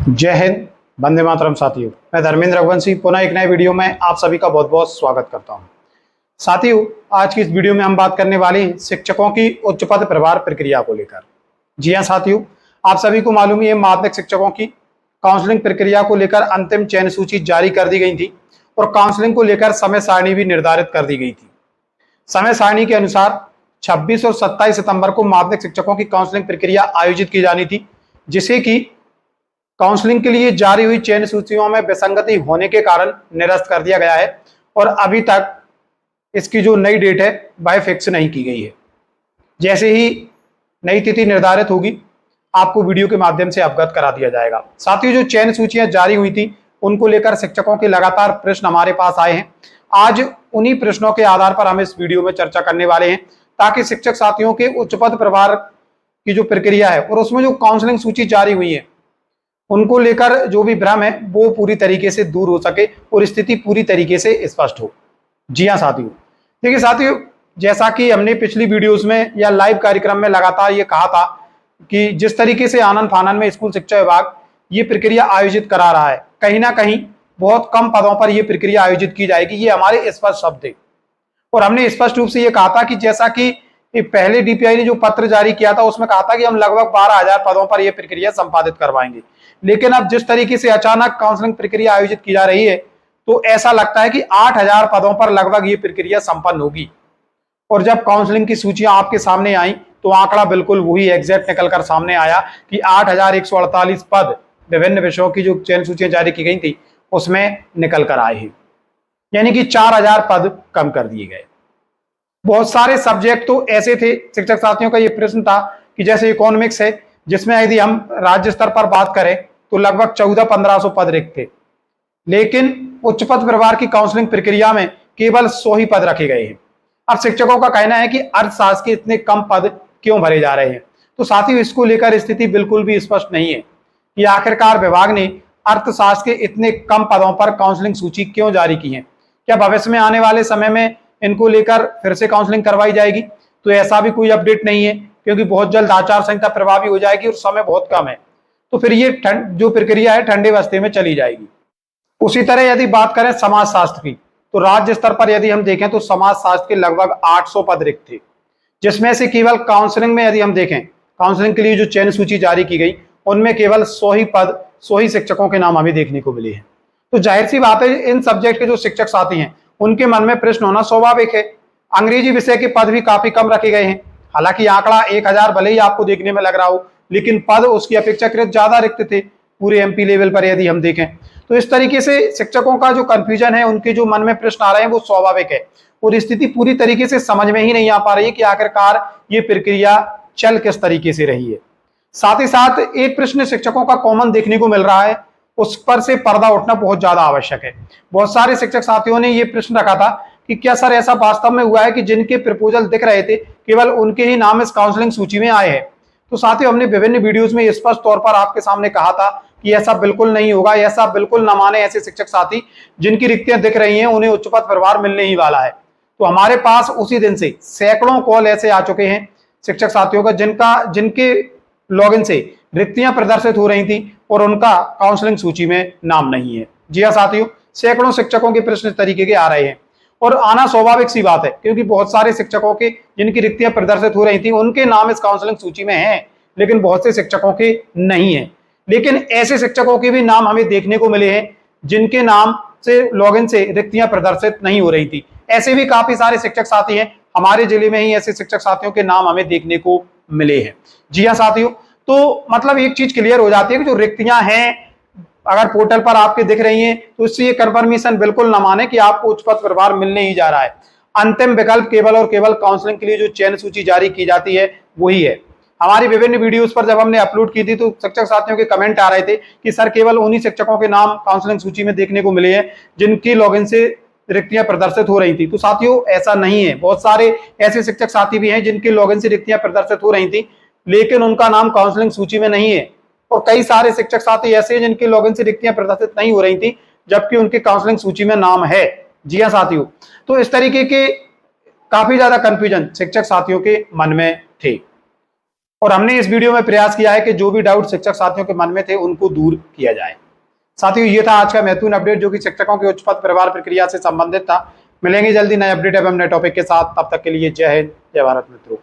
जय हिंद, वंदे मातरम। साथियों, मैं धर्मेंद्र रघुवंशी पुनः एक नए वीडियो में आप सभी का बहुत बहुत स्वागत करता हूं। साथियों, आज की इस वीडियो में हम बात करने वाले हैं शिक्षकों की उच्च पद प्रभार प्रक्रिया को लेकर। जी हां साथियों, आप सभी को मालूम है माध्यमिक शिक्षकों की काउंसलिंग प्रक्रिया को लेकर अंतिम चयन सूची जारी कर दी गई थी और काउंसलिंग को लेकर समय सारणी भी निर्धारित कर दी गई थी। समय सारणी के अनुसार 26 और 27 सितंबर को माध्यमिक शिक्षकों की काउंसलिंग प्रक्रिया आयोजित की जानी थी, जिसे कि काउंसलिंग के लिए जारी हुई चयन सूचियों में विसंगति होने के कारण निरस्त कर दिया गया है और अभी तक इसकी जो नई डेट है वह फिक्स नहीं की गई है। जैसे ही नई तिथि निर्धारित होगी आपको वीडियो के माध्यम से अवगत करा दिया जाएगा। साथ ही जो चयन सूचियां जारी हुई थी उनको लेकर शिक्षकों के लगातार प्रश्न हमारे पास आए हैं। आज उन्हीं प्रश्नों के आधार पर हम इस वीडियो में चर्चा करने वाले हैं, ताकि शिक्षक साथियों के उच्च पद प्रभार की जो प्रक्रिया है और उसमें जो काउंसलिंग सूची जारी हुई है उनको लेकर जो भी भ्रम है वो पूरी तरीके से दूर हो सके और स्थिति पूरी तरीके से स्पष्ट हो। जी हाँ साथियों, देखिए साथियों, जैसा कि हमने पिछली वीडियोस में या लाइव कार्यक्रम में लगातार ये कहा था कि जिस तरीके से आनन फानन में स्कूल शिक्षा विभाग ये प्रक्रिया आयोजित करा रहा है, कहीं ना कहीं बहुत कम पदों पर यह प्रक्रिया आयोजित की जाएगी, ये हमारे स्पष्ट शब्द थे। और हमने स्पष्ट रूप से ये कहा था कि जैसा कि पहले डीपीआई ने जो पत्र जारी किया था उसमें कहा था कि हम लगभग 12,000 पदों पर यह प्रक्रिया संपादित करवाएंगे, लेकिन अब जिस तरीके से अचानक काउंसलिंग प्रक्रिया आयोजित की जा रही है तो ऐसा लगता है कि 8,000 पदों पर लगभग ये प्रक्रिया संपन्न होगी। और जब काउंसलिंग की सूचियां आपके सामने आई तो आंकड़ा बिल्कुल वही एग्जैक्ट निकलकर सामने आया कि 8,148 पद विभिन्न विषयों की जो चयन सूचियां जारी की गई थी उसमें निकल कर आए हैं, यानी कि 4,000 पद कम कर दिए गए। बहुत सारे सब्जेक्ट तो ऐसे थे, शिक्षक साथियों का ये प्रश्न था कि जैसे इकोनॉमिक्स है जिसमें यदि हम राज्य स्तर पर बात करें तो लगभग 1400-1500 पद रिक्त थे, लेकिन उच्च पद प्रभार की काउंसलिंग प्रक्रिया में केवल 100 ही पद रखे गए हैं। अब शिक्षकों का कहना है कि अर्थशास्त्र के इतने कम पद क्यों भरे जा रहे हैं, तो साथियों इसको लेकर स्थिति बिल्कुल भी स्पष्ट नहीं है कि आखिरकार विभाग ने अर्थशास्त्र के इतने कम पदों पर काउंसलिंग सूची क्यों जारी की है। क्या भविष्य में आने वाले समय में इनको लेकर फिर से काउंसलिंग करवाई जाएगी? तो ऐसा भी कोई अपडेट नहीं है, क्योंकि बहुत जल्द आचार संहिता प्रभावी हो जाएगी और समय बहुत कम है, तो फिर ये जो प्रक्रिया है ठंडे वास्ते में चली जाएगी। उसी तरह यदि बात करें समाजशास्त्र की, तो राज्य स्तर पर यदि हम देखें तो समाजशास्त्र के लगभग 800 पद रिक्त थे, जिसमें से केवल काउंसलिंग में यदि हम देखें काउंसलिंग के लिए जो चयन सूची जारी की गई उनमें केवल 100 ही पद 100 ही शिक्षकों के नाम हमें देखने को मिले हैं। तो जाहिर सी बात है इन सब्जेक्ट के जो शिक्षक साथी हैं उनके मन में प्रश्न होना स्वाभाविक है। अंग्रेजी विषय के पद भी काफी कम रखे गए हैं, हालांकि आंकड़ा 1,000 भले ही आपको देखने में लग रहा हो, लेकिन पद उसकी अपेक्षाकृत ज्यादा रिक्त थे पूरे एमपी लेवल पर यदि हम देखें। तो इस तरीके से शिक्षकों का जो कंफ्यूजन है, उनके जो मन में प्रश्न आ रहे हैं वो स्वाभाविक है और स्थिति पूरी तरीके से समझ में ही नहीं आ पा रही है कि आखिरकार ये प्रक्रिया चल किस तरीके से रही है। साथ ही साथ एक प्रश्न शिक्षकों का कॉमन देखने को मिल रहा है, उस पर से पर्दा उठना बहुत ज्यादा आवश्यक है। बहुत सारे शिक्षक साथियों ने यह प्रश्न रखा था कि क्या सर ऐसा वास्तव में हुआ है कि जिनके प्रपोजल दिख रहे थे केवल उनके ही नाम इस काउंसलिंग सूची में आए हैं? तो साथियों हमने विभिन्न वीडियोस में स्पष्ट तौर पर आपके सामने कहा था कि ऐसा बिल्कुल नहीं होगा, ऐसा बिल्कुल न माने ऐसे शिक्षक साथी जिनकी रिक्तियां दिख रही हैं उन्हें उच्च पद प्रभार मिलने ही वाला है। तो हमारे पास उसी दिन से सैकड़ों कॉल ऐसे आ चुके हैं शिक्षक साथियों का जिनके लॉगिन से रिक्तियां प्रदर्शित हो रही थी और उनका काउंसलिंग सूची में नाम नहीं है। जी हाँ साथियों, सैकड़ों शिक्षकों के प्रश्न इस तरीके के आ रहे हैं और आना स्वाभाविक सी बात है, क्योंकि बहुत सारे शिक्षकों के जिनकी रिक्तियां प्रदर्शित हो रही थी उनके नाम इस काउंसलिंग सूची में हैं, लेकिन बहुत से शिक्षकों के नहीं है। लेकिन ऐसे शिक्षकों के भी नाम हमें देखने को मिले हैं जिनके नाम से लॉगिन से रिक्तियां प्रदर्शित नहीं हो रही थी। ऐसे भी काफी सारे शिक्षक साथी हैं, हमारे जिले में ही ऐसे शिक्षक साथियों के नाम हमें देखने को मिले हैं। जी हाँ साथियों, तो मतलब एक चीज क्लियर हो जाती है कि जो रिक्तियां हैं अगर पोर्टल पर आपके दिख रही हैं तो इससे ये कंफर्मेशन बिल्कुल न माने कि आपको उच्च पद प्रभार मिलने ही जा रहा है। अंतिम विकल्प केवल और केवल काउंसलिंग के लिए जो चयन सूची जारी की जाती है वही है। हमारी विभिन्न वीडियोस पर जब हमने अपलोड की थी तो शिक्षक साथियों के कमेंट आ रहे थे कि सर केवल उन्हीं शिक्षकों के नाम काउंसलिंग सूची में देखने को मिले हैं जिनकी लॉगिन से रिक्तियां प्रदर्शित हो रही थी। तो साथियों ऐसा नहीं है, बहुत सारे ऐसे शिक्षक साथी भी हैं जिनके लॉगिन से रिक्तियां प्रदर्शित हो रही थी लेकिन उनका नाम काउंसलिंग सूची में नहीं है, और कई सारे शिक्षक साथी ऐसे हैं जिनके लॉगिन से रिक्तियां प्रदर्शित नहीं हो रही थी जबकि उनके काउंसलिंग सूची में नाम है। जी हाँ साथियों, तो इस तरीके के काफी ज्यादा कंफ्यूजन शिक्षक साथियों के मन में थे। और हमने इस वीडियो में प्रयास किया है कि जो भी डाउट शिक्षक साथियों के मन में थे उनको दूर किया जाए। साथियों, ये था आज का महत्वपूर्ण अपडेट जो कि शिक्षकों की उच्च पद प्रभार प्रक्रिया से संबंधित था। मिलेंगे जल्दी नए अपडेट एवं नए टॉपिक के साथ। तब तक के लिए जय हिंद, जय भारत मित्रों।